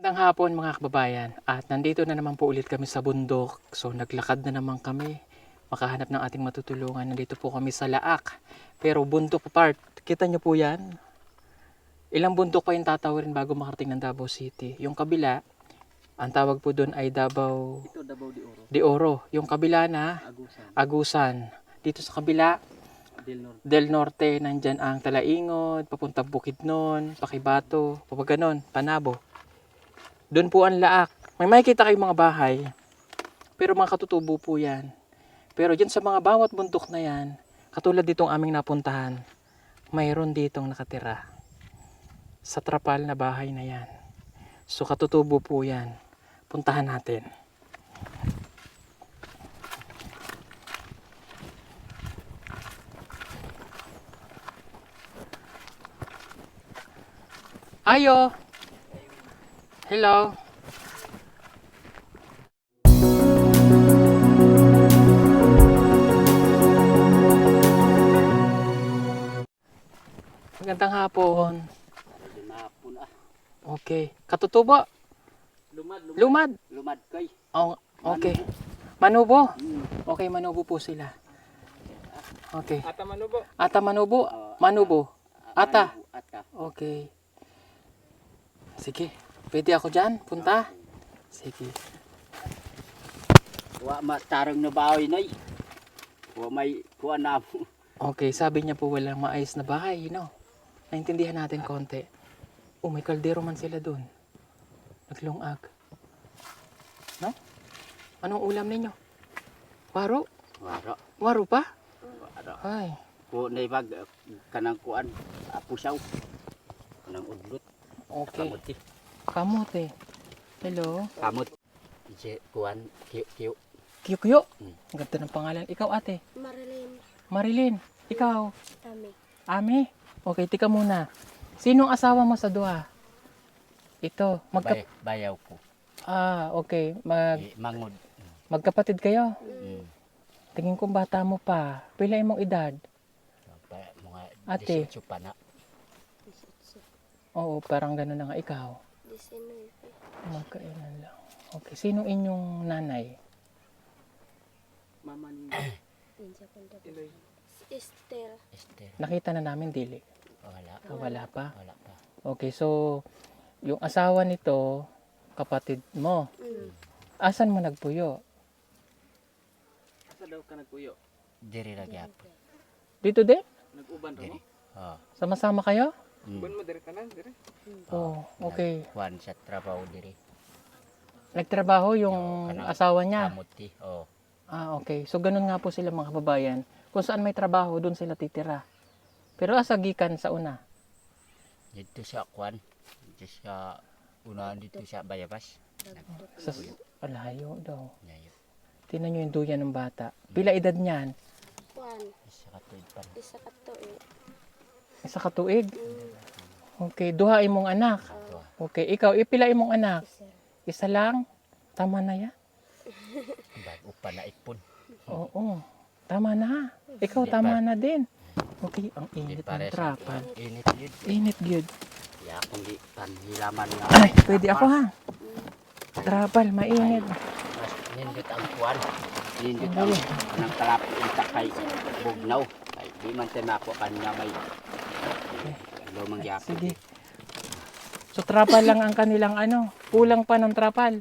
Magandang hapon mga kababayan, at nandito na naman po ulit kami sa bundok. So naglakad na naman kami makahanap ng ating matutulungan. Nandito po kami sa Laak, pero bundok part. Kita nyo po yan? Ilang bundok pa yung tatawarin bago makarating ng Davao City. Yung kabila, ang tawag po doon ay Davao Ito Davao de Oro. de Oro. Yung kabila na Agusan. Agusan. Dito sa kabila Del Norte. Del Norte, nandyan ang Talaingod, papuntang Bukidnon, Pakibato, papaganon, Panabo. Doon po ang Laak. May makikita kayong mga bahay, pero mga katutubo po yan. Pero dyan sa mga bawat bundok na yan, katulad ditong aming napuntahan, mayroon ditong nakatira. Sa trapal na bahay na yan. So katutubo po yan. Puntahan natin. Ayo! Hello! Magandang hapon. Medyo mahapon ah. Okay. Katutubo? Lumad. Lumad? Lumad kay. Oh, okay. Manubo? Hmm. Okay, manubo po sila. Okay. Ata Manubo. Ata manubo? Manubo? Ata? Ata. Okay. Sige. Pwede ako dyan? Punta? Sige. Wa matarang na bahay nay. Wa may kuan na mo. Okay, sabi niya po walang maayos na bahay, no? Naintindihan natin konti. Oh, may kaldero man sila dun. Naglungag. No? Anong ulam ninyo? Waro? Wara. Waro pa? Wara. Ay. Ko nay bag kanang kuan apusaw. Kanang udlot. Okay. Kamuti. Kamote. Hello? Kamot. Ije kuan kiyo. Kiyo-kiyo. Hmm. Ang ganda ng pangalan. Ikaw ate? Marilyn, Marilyn. Ikaw? Tami, Ami? Okay, tika muna. Sinong asawa mo sa duha? Ito. Bayaw ko. Okay. Mangod. Magkapatid kayo? Mm. Tingin ko bata mo pa. Pila imong edad? Mga Ate. 18 pa na. 18, Oo, parang gano'n na nga ikaw. 19, Magkailan lang. Okay, sino inyong nanay? Mama ni Ninja Kondo, Estelle, Esther. Nakita na namin dili. Wala. Wala pa. Wala pa. Okay, so yung asawa nito, kapatid mo. Asan mo nagpuyo? Asa daw ka nagpuyo? Diri ra gyapon. Dito din? Nag-uban ra mo? Oo. Sama-sama kayo? Uban mo diri tanan diri? Oh, okay. Kuan sa trabaho diri. Nagtrabaho yung Yung kanang asawa niya? Kamuti. Oo. Okay. So, ganun nga po sila mga kababayan. Kung saan may trabaho, doon sila titira. Pero asa gikan sa una? Dito sa kuan. Dito sa unahan dito sa Bayabas. Sa alayo daw. Ngayon. Tingnan nyo yung duyan ng bata. Pila edad niyan? Juan, Isa ka tuig pa. isa ka to Isa katuig? Okay. Duha imong anak? Ito. Okay. Ikaw, ipila imong anak? isa, Isa lang? Tama na yan? Bago pa na ipon. Oo. Tama na. Ikaw, Di tama pa- na din. Okay. Ang Di init ng pare sa trapal. init yun. Init gyud. Ya kung di panhilaman nga. Ay, pwede ako ha. Trapal, mainit. Mas nindot ang kuan. Nindot ang kanang kalapit sa kay Bugnaw. Kay di man tayo makuha kanina may lumang gyapon. Sige. So trapal lang ang kanilang ano. Kulang pa ng trapal.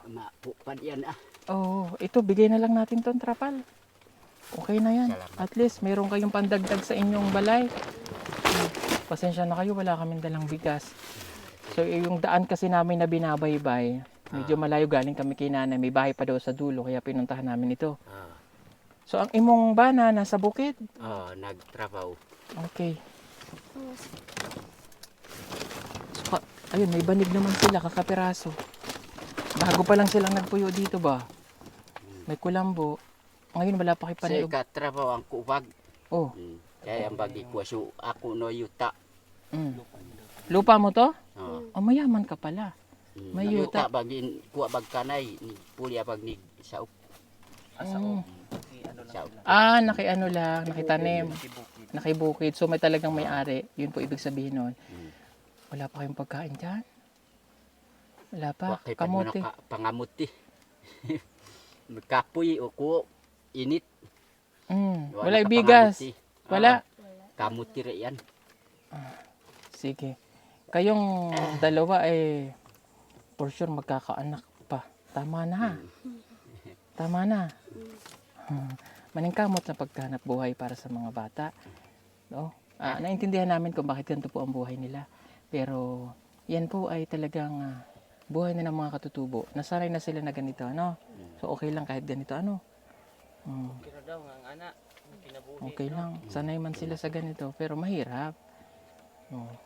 Mapupad yan ah. Oo, ito bigay na lang natin ton trapal. Okay na yan. Salamat. At least meron kayong pandagdag sa inyong balay. Pasensya na kayo, wala kaming dalang bigas. So yung daan kasi namin na binabaybay, medyo malayo, galing kami kay nanay. May bahay pa daw sa dulo, kaya pinuntahan namin ito. So ang imong bana nasa bukid. Nagtrabaho. Okay. So, ayun, may banig naman sila, kakapiraso. Bago pa lang silang nagpuyo dito ba? May kulambo. Ngayon wala pa kayo Sa paniog. katrabaho ang kubag. Oh. Kaya ang bagi ko so ako no yuta. Mm. Lupa mo to? Oh. Oh, mayaman ka pala. May yuta. Bagin kuha bag kanay ni puli bag ni sa Mm. sa Nakiano lang, nakitanim, nakibukid. So may talagang may-ari. Yun po ibig sabihin nun. Wala pa kayong pagkain dyan? Wala pa. Wakay pa mo Kamote. pangamuti. Kapoy o ko init. Wala bigas. pangamuti. Wala. Wala. Kamuti rin yan. Sige. Kayong dalawa ay for sure magkakaanak pa. Tama na ha. Tama na. Maningkamot na paghanap buhay para sa mga bata. No? Naintindihan namin kung bakit ganito po ang buhay nila. Pero yan po ay talagang buhay na ng mga katutubo. Nasanay na sila na ganito. Ano? So okay lang kahit ganito. Ano? Pero daw nga anak. Okay lang. Sanay man sila sa ganito. Pero mahirap.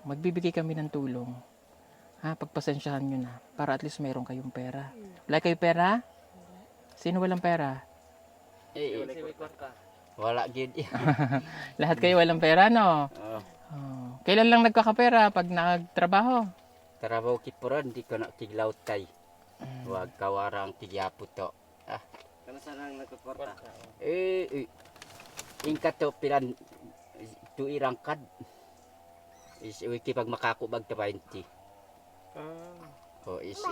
Magbibigay kami ng tulong. Pagpasensyahan nyo na. Para at least mayroon kayong pera. Wala kayo pera? Sino walang pera? Wala gid. Lahat kayo walang pera, no? Oh, Kailan lang nagkakapera? Pag nagtrabaho? Trabaho kipuran di ko na tiglaw tay. Wag kawarang tigyapo to. Kano sana ang nagkukwarta? Ingka to pilan tu irangkad. Is wiki pag makakubag ta 20.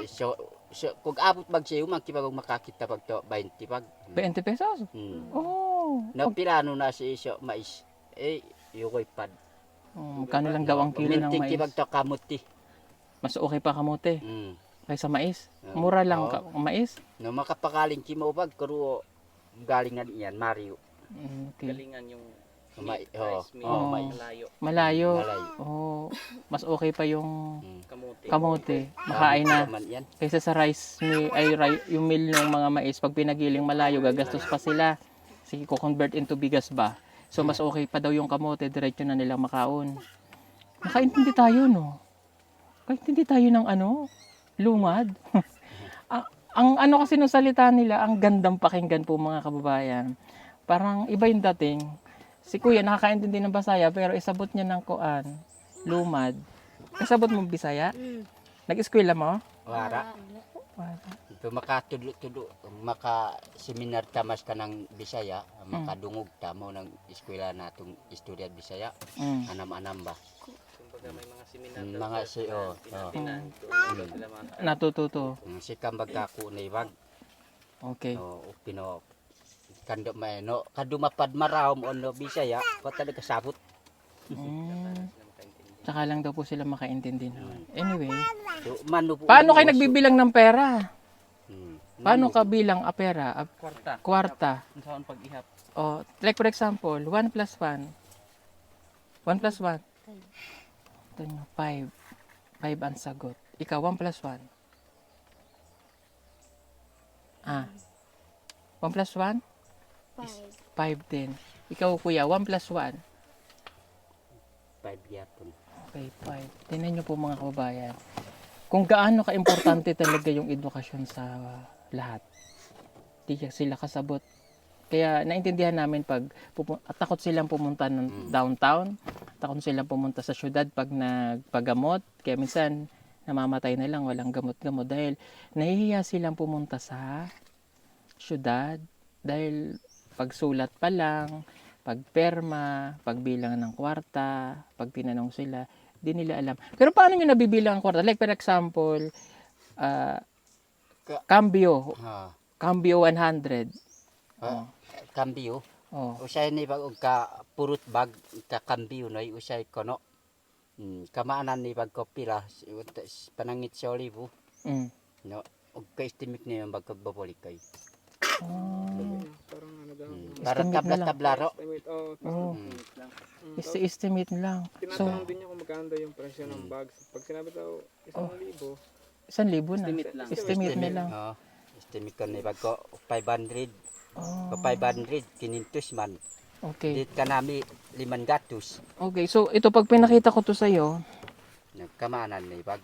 So kung abot bag siya man kipag makakita pag to 20 pag. 20 pesos? Oh. Na pirano na si iso mais. Yukoy pad. Kano lang daw ang kilo ng Mintik mais? kipag to kamuti. Mas okay pa kamote Mm. kaysa mais. Mura lang Oo. ang mais. No makapakaling kimo bag karo galing nga diyan Mario. Okay. Galingan yung Mais. rice mill, Oo. mais. malayo, Malayo. Malayo. Oh, mas okay pa yung kamote. kamote. Makain na. Naman yan. Kaysa sa rice mill, yung mill ng mga mais, pag pinagiling malayo, gagastos pa sila. Sige, ko-convert into bigas ba? So, mas okay pa daw yung kamote, diretso na nilang makaon. Nakaintindi tayo, no? Nakaintindi tayo ng lumad. Ang ano kasi nung salita nila, ang gandang pakinggan po mga kababayan. Parang iba yung dating. Si Kuya nakakaintindi ng Bisaya, pero isabot niya ng lumad. Kasabot mo Bisaya? Nag-eskwela mo? Wara. Ito makatulo-tulo, maka-seminar tamas ka ng Bisaya, makadungog tamo ng eskwela natong istorya Bisaya, anam-anam ba? Kumbaga may mga seminar Mga pinatinan. Sila mga Natututo. Si kambag ako na ibag, Okay. pino, kando may no, kadumapad marawm on no Bisaya, pata nagkasabot. Tsaka lang daw po sila makaintindi naman. Anyway, So, mano po, paano kayo nagbibilang ng pera? Paano Mano- ka bilang pera? kwarta. Kwarta. Kung saan pag-ihap. Like for example, 1 plus 1. 1 plus 1. Ito nyo, 5. 5 ang sagot. Ikaw, 1 plus 1. 1 plus 1? 5. 5 din. Ikaw, kuya, 1 plus 1. 5 yapon. Okay, 5. Tingnan nyo po mga kababayan. Kung gaano ka-importante talaga yung edukasyon sa lahat. Di sila kasabot. Kaya naintindihan namin pag takot silang pumunta ng downtown, takot silang pumunta sa syudad pag nagpagamot. Kaya minsan namamatay na lang, walang gamot-gamot dahil nahihiya silang pumunta sa syudad dahil pagsulat pa lang, pagperma, pagbilang ng kwarta, pag tinanong sila, di nila alam. Pero paano nyo nabibilang ang kwarta? Like for example, cambio, cambio 100. Kambyo. Oh. Usay ni bag og ka purut bag ka kambyo noy usay kono. Kamaanan ni bag ko pila panangit sa olivo. No, og ka estimate ni bag kagbabalik kay. Parang ano daw. Para Estimate na lang. tabla-tablaro. Estimate lang. So, Tinatanong din niya kung magkano daw yung presyo ng bags. Pag sinabi daw 1,000, 1,000 na. Estimate lang. Estimate na lang. Estimate ko ni bag ko 500. Ko 500 500 man. Okay. Dit ka nami 500. Okay, so ito pag pinakita ko to sa'yo, Kamaanan ni bag.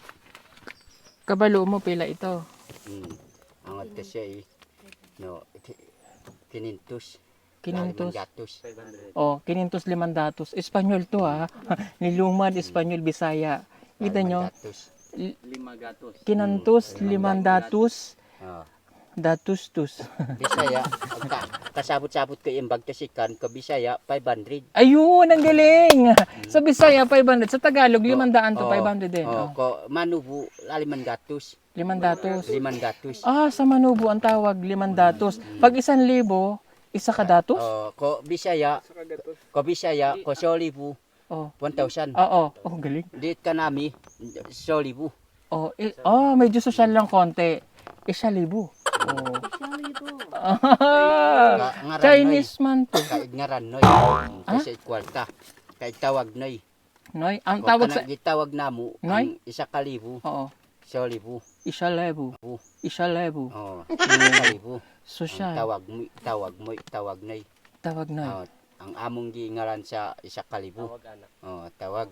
kabalo mo pila ito. Ang ate siya no 500. 500. Oh, 500 500. Espanyol to ha. Nilumad, Espanyol, Bisaya. Kita nyo? 500. 5 gatos. 500 500. Datus-tus. Bisaya, kasabot-sabot ko yung bagtasikan ko Bisaya 500. Ayun, ang galing. Sa Bisaya, 500. Sa Tagalog, 500 to Oo. 500 din. Oh, Oh. ko Manubu 500. 500. 500. Ah, sa Manubo ang tawag, 500. Pag 1,000, isa ka datos? Oh, ko Bisaya, Sa kagatos. ko Bisaya, ko Solibu Oh. 1,000. Oo. Oh, galing. Dit ka nami Solibu. Oh, medyo social lang konti. 1,000. Oh. Chinese man to. Kaig nga ran noy. Kasi kwarta. Kaig tawag noy. Noy, ang Ko tawag sa... gitawag namo Noy? ang 1,000 Oo. Solibu. 1,000. 1,000. Oh, 1,000. Social. Tawag noy. Tawag Noy. Oh, ang among gingaran sa 1,000. Tawag anak. Oh, tawag.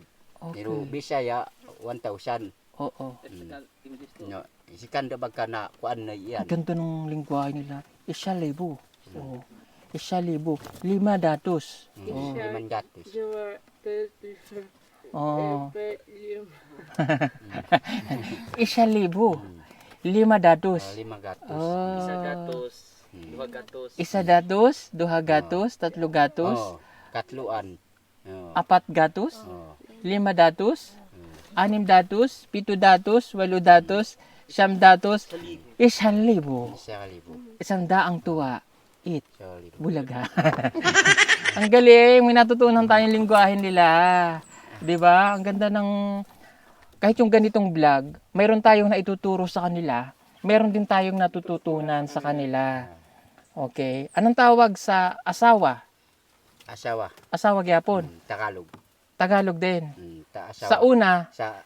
Pero Okay. Bisaya 1,000. Oo. English to. No, sikan da bagka na kuan na Ang iyan. ganda ng lingwahe nila. 1,000. Oo. 1,000. 500. Oh. 500. Oh. 1,000. Oh, 500. 500. Oh. Isa gatos, dua gatos. 100, 200, 300, Oh, katluan. Oh. 400, Oh. 500, 600, 700, 800, 900, 1,000. 1,000. 100 tuwa. It. 1,000. Bulaga. Ang galing, may natutunan tayong lingwahe nila. 'Di ba? Ang ganda ng kahit yung ganitong vlog, mayroon tayong naituturo sa kanila. Meron din tayong natututunan sa kanila. Okay. Anong tawag sa asawa? Asawa. Asawa gyapon. Tagalog. Tagalog din. Asawa. Sa una, Sa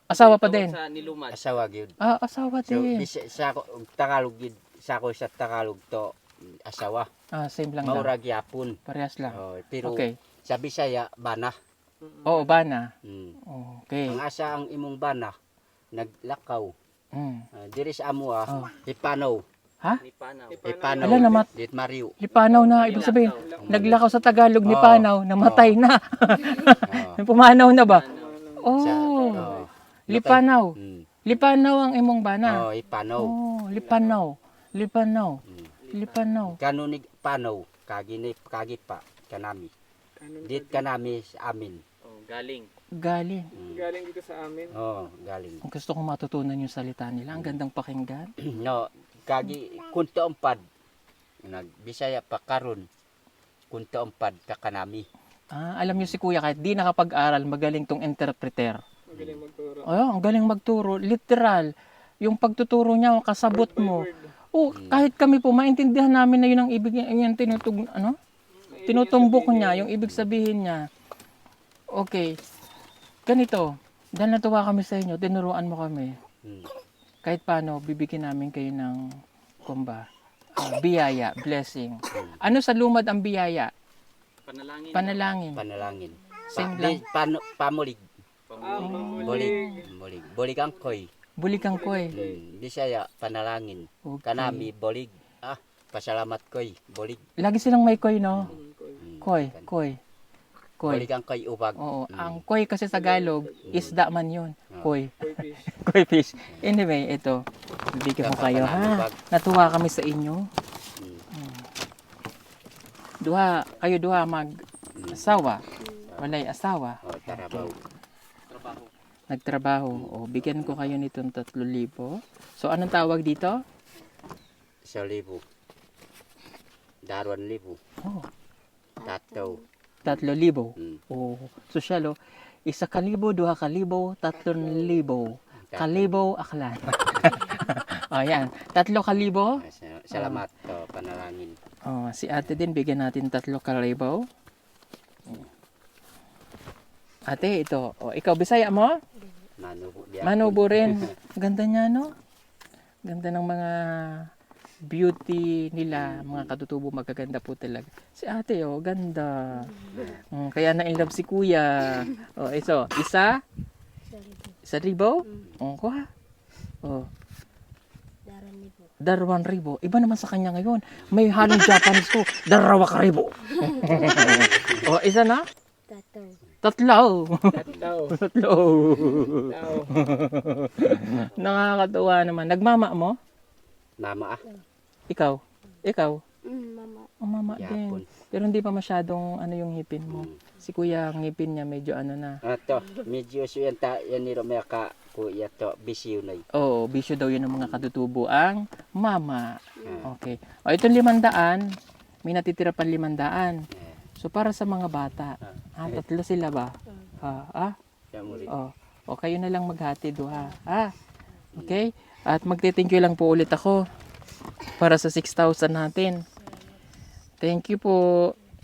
asawa pa Tawag din. Sa nilumad. asawa gyud. Ah, asawa So din. sa Tagalog gyud sa ko sa Tagalog to asawa. Ah, same lang daw. Maura gyapon. Parehas lang. Oh, pero Okay. sa Bisaya bana. Oo, bana. Mm. Okay. Ang asa ang imong bana naglakaw. Mm. Diri sa amo Oh. ipanaw. Ni Panaw. Ipanaw. Ala, namat. Dit Mario. Lipanaw na, ibig sabihin, naglakaw sa Tagalog ni Oo. Panaw, namatay na. Oh. Pumanaw na ba? Sa, Oh, Lipanaw. Mm. Lipanaw ang imong bana. Oh, ipanaw. Oh, Lipanaw. Lipanaw. Lipanaw. Kanunig panaw kagi pa kanami. Dit kanami sa amin. Oh, galing. Galing. Galing dito sa amin. Oh, galing. Ang gusto kong matutunan yung salita nila. Ang gandang pakinggan. No, kagi kunta umpad. Nagbisaya pa karon. Kunta umpad ka kanami. Ah, alam niyo si Kuya, kahit di nakapag-aral, magaling tong interpreter. Magaling magturo. Oh, ang galing magturo. Literal. Yung pagtuturo niya, kasabot mo. Oh, kahit kami po, maintindihan namin na yun ang ibig niya, yung tinutumbok niya, yung ibig sabihin niya. Okay. Ganito. Dahil natuwa kami sa inyo, tinuruan mo kami. Hmm. Kahit paano, bibigyan namin kayo ng, biyaya, blessing. Ano sa lumad ang biyaya? Panalangin. Panalangin. Panalangin. Same lang. Pamulig. Pamulig. Bolig. Bolig ang koy. Bulikang ko eh. Bisaya panalangin. Okay. Kanami bolig. Pasalamat koy. Bolig. Lagi silang may koy, no? Hmm. Koy. Bolig ang koy ubag. Oo. Hmm. Ang koy kasi sa Tagalog, isda man yun. Koy. Koi fish. Koy fish. Anyway, ito. Bibigyan ko kayo, ha? Natuwa kami sa inyo. Kayo duha mag-asawa. Walay asawa. Oh, tarabaw. Trabaho. Nagtrabaho. O, bigyan ko kayo nitong 3,000. So, anong tawag dito? 1,000. 2,000. Oh, Tataw. 3,000. Hmm. Oh, sosyal, oh. 1,000, 2,000, 3,000. Kalibo, aklan. Ayan. 3,000. Salamat to panalangin. Oh, si ate din, bigyan natin 3,000. Ate, ito. Oh, ikaw, Bisaya mo? Manubo biya. Manubo rin. Ganda niya, no? Ganda ng mga beauty nila. Mga katutubo, magaganda po talaga. Si ate, oh, ganda. Kaya na-inlove si kuya. Oh, ito. Isa? 1,000? Oh, kuha. Oh, Daran nibo. 2,000. Iba naman sa kanya ngayon. May halong Japanese ko. 2,000. Oh, isa na? Tataw. 3. Tao. 3. Tao. Nakakatuwa naman. Nagmama mo? Mama Ikaw? Ikaw? Mama. Oh, mama yapon. din. Pero hindi pa masyadong ano yung ngipin mo. Mm. Si kuya, ang ngipin niya medyo ano na. Ato, medyo suyan ta yan ni Romeo ka kuya to bisyo na. Oo, bisyo daw yun ng mga katutubo ang mama. Ah. Okay. O, itong 500, may natitira pa 500. So, para sa mga bata. Tatlo sila ba? Ya mo rin. O, kayo na lang maghati ha. Okay? At magte-thank you lang po ulit ako para sa 6,000 natin. Thank you po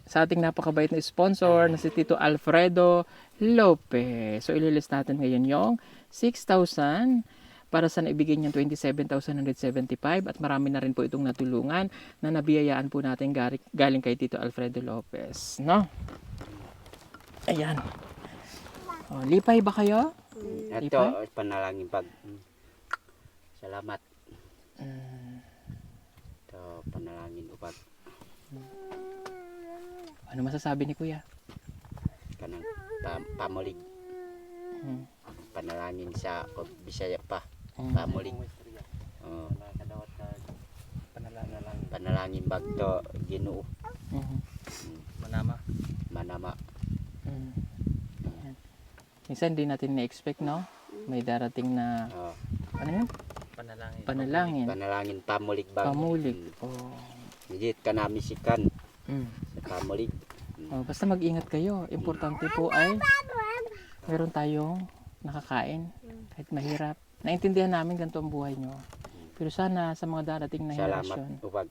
sa ating napakabait na sponsor na si Tito Alfredo Lopez. So, ililist natin ngayon yung 6,000 para sa naibigay niyang 27,175 at marami na rin po itong natulungan na nabiyayaan po natin galing kay Tito Alfredo Lopez. No? Ayan. O, lipay ba kayo? Ato panalangin pag salamat. To panalangin upag Ano masasabi ni Kuya? kanang pamulig. Hmm. Panalangin sa Bisaya pa. Hmm. Pamulig. Panalangin bag to Ginoo. Mhm. Manama. Manama. Mm. Ayan. Minsan hindi natin na-expect, no? May darating na, ano yun? Panalangin. Panalangin. Panalangin pamulig bag. Pamulig. Oh. Higit ka namin sikan Mm. sa pamulig. Oh, basta mag-ingat kayo. Importante po ay meron tayong nakakain. Kahit mahirap. Naintindihan namin ganito ang buhay nyo. Pero sana sa mga darating na henerasyon. Salamat upag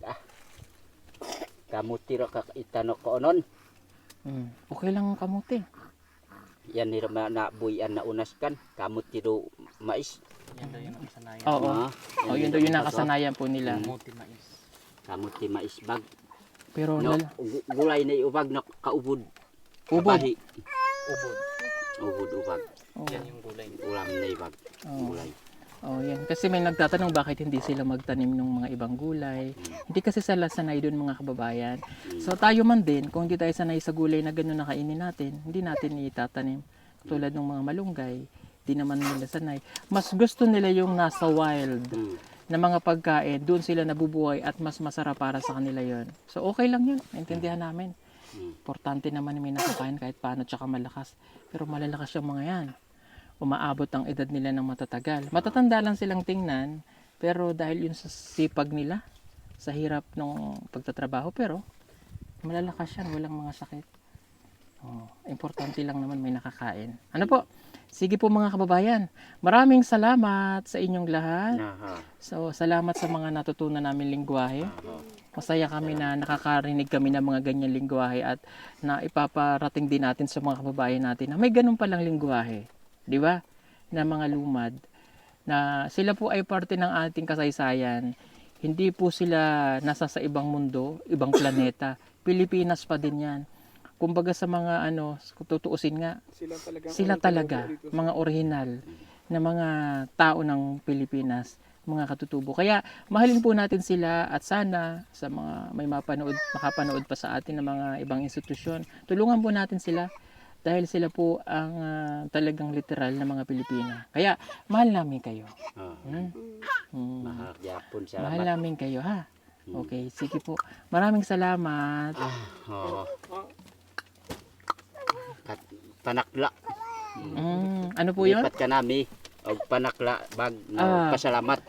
kamutiro ka itanok ko onon. Okay lang ang kamuti. Yan ni na buyan na unas kan kamutiro mais. Yan daw yung kasanayan. Oo. Yan Oh, yun daw yung nakasanayan po nila. Muti mais. Kamuti mais bag. Pero No, gulay na ubag na kaubod. ubod. Kabahi. Ubod. Ubod ubag. Oh. Yan yung gulay. Ulam na ibag. Oh. Gulay. Oh, yan. Kasi may nagtatanong bakit hindi sila magtanim ng mga ibang gulay. Hindi kasi sila sanay doon mga kababayan. So tayo man din, kung hindi tayo sanay sa gulay na gano'n na kainin natin, hindi natin itatanim. Tulad ng mga malunggay, hindi naman nila sanay. Mas gusto nila yung nasa wild na mga pagkain, doon sila nabubuhay at mas masarap para sa kanila yon. So okay lang yun, naintindihan namin. Importante naman na may nakakain kahit paano tsaka malakas. Pero malalakas yung mga yan. Umaabot ang edad nila ng matatagal. Matatanda lang silang tingnan, pero dahil yun sa sipag nila, sa hirap ng pagtatrabaho, pero malalakas yan, walang mga sakit. Importante lang naman may nakakain. Ano po? Sige po mga kababayan, maraming salamat sa inyong lahat. So, salamat sa mga natutunan namin lingwahe. Masaya kami na nakakarinig kami ng mga ganyan lingwahe at na ipaparating din natin sa mga kababayan natin na may ganun palang lingwahe. Di ba? Na mga lumad na sila po ay parte ng ating kasaysayan. Hindi po sila nasa sa ibang mundo, ibang planeta. Pilipinas pa din 'yan. Kumbaga sa mga kung tutuusin nga, sila talaga mga original na mga tao ng Pilipinas, mga katutubo. Kaya mahalin po natin sila at sana sa mga may makapanood pa sa atin ng mga ibang institusyon, tulungan po natin sila. Dahil sila po ang talagang literal na mga Pilipina. Kaya, mahal namin kayo. Mahal yapon salamat. Mahal namin kayo, ha? Okay, sige po. Maraming salamat. At panakla. Ano po yun? Lipat ka nami. Og panakla bag pasalamat.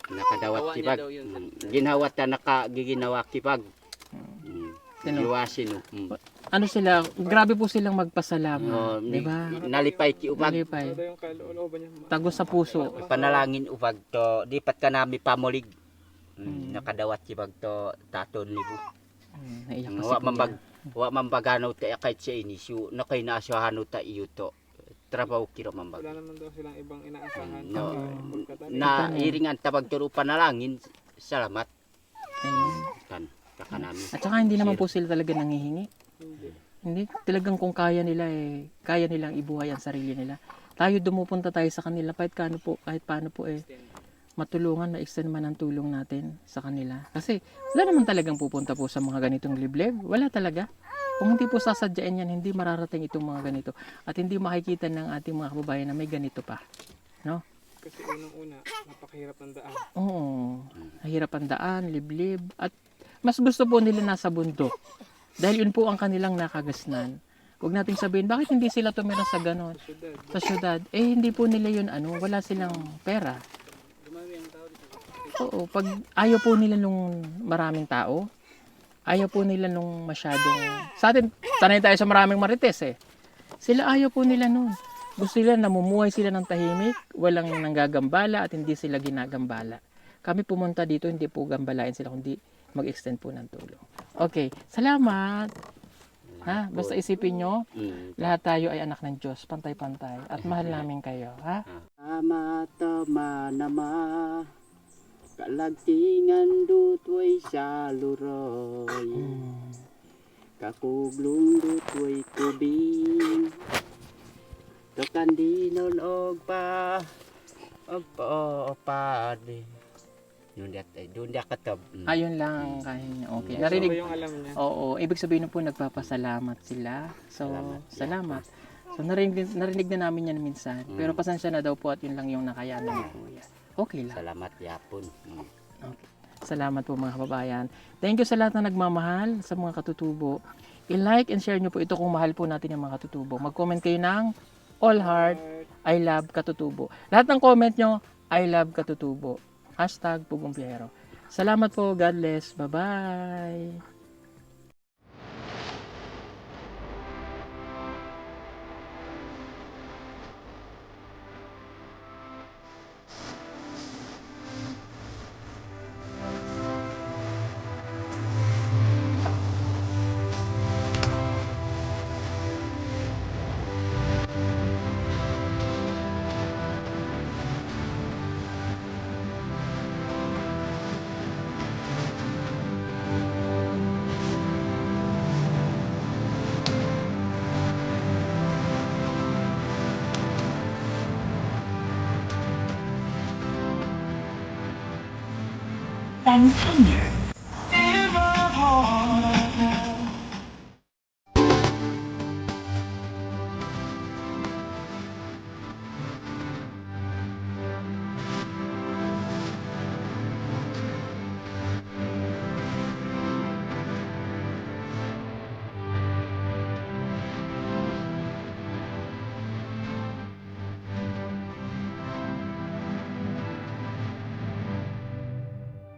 Nakadawat Gawa niya kibag. daw yun. Ginhawa ta nakagiginawa kibag. Iwasin. Ano sila, grabe po silang magpasalamat. Diba? Nalipay ki ubag. Nalipay. Yung kalooban niya. Tagos sa puso. Panalangin ubag to lipat ka nami pamulig. Nakadawat kibag to taton libo. Naiyak kasi Wa kuya. mambag wa mambagano ta kahit sa inisyu na kay naasyahan ta iyo to. Trabaho kiro mambag. Wala naman daw silang ibang inaasahan. No. Pagkatapos. Na iringan tabag turo panalangin. Salamat Ayun. kan kakanami. At saka hindi naman po sila talaga nangihingi. Hindi. Talagang kung kaya nila kaya nilang ibuhay ang sarili nila. Tayo dumupunta tayo sa kanila kahit paano po matulungan na extend man ang tulong natin sa kanila. Kasi wala naman talagang pupunta po sa mga ganitong liblib. Wala talaga. Kung hindi po sasadyain yan, hindi mararating itong mga ganito. At hindi makikita ng ating mga kababayan na may ganito pa. No? Kasi unang-una, napakahirap ng daan. Oo. Mahirap ang daan, liblib. At mas gusto po nila nasa bundok. Dahil yun po ang kanilang nakagasnan. Huwag nating sabihin, bakit hindi sila tumira sa ganon? Syudad. Sa syudad. Eh, hindi po nila yun, wala silang pera. Dumami ang tao dito. Oo, pag ayaw po nila nung maraming tao, ayaw po nila nung masyadong... Sa atin, sanay tayo sa maraming marites eh. Sila ayaw po nila nun. Gusto nila namumuhay sila ng tahimik, walang nanggagambala at hindi sila ginagambala. Kami pumunta dito, hindi po gambalain sila, kundi mag-extend po ng tulong. Okay, salamat. Ha? Basta isipin nyo, lahat tayo ay anak ng Diyos, pantay-pantay. At mahal namin kayo. Ha? Ama tama nama kalagtingan dutoy sa luroy kakuglong dutoy kubing tokan dinon og pa pade doon dia katab. Ayun lang ang kaya niya. Okay, So, narinig. yung alam niya. Oo, ibig sabihin po nagpapasalamat sila. So, salamat. So, narinig na namin yan minsan. Pero pasensya na daw po at yun lang yung nakayanan ni Kuya. Okay lang. Salamat yapon. Okay. Salamat po mga kababayan. Thank you sa lahat na nagmamahal, sa mga katutubo. I-like and share nyo po ito kung mahal po natin yung mga katutubo. Mag-comment kayo ng all heart, I love katutubo. Lahat ng comment nyo, I love katutubo. #Pugumpiyero. Salamat po. God bless. Bye-bye. Thank you.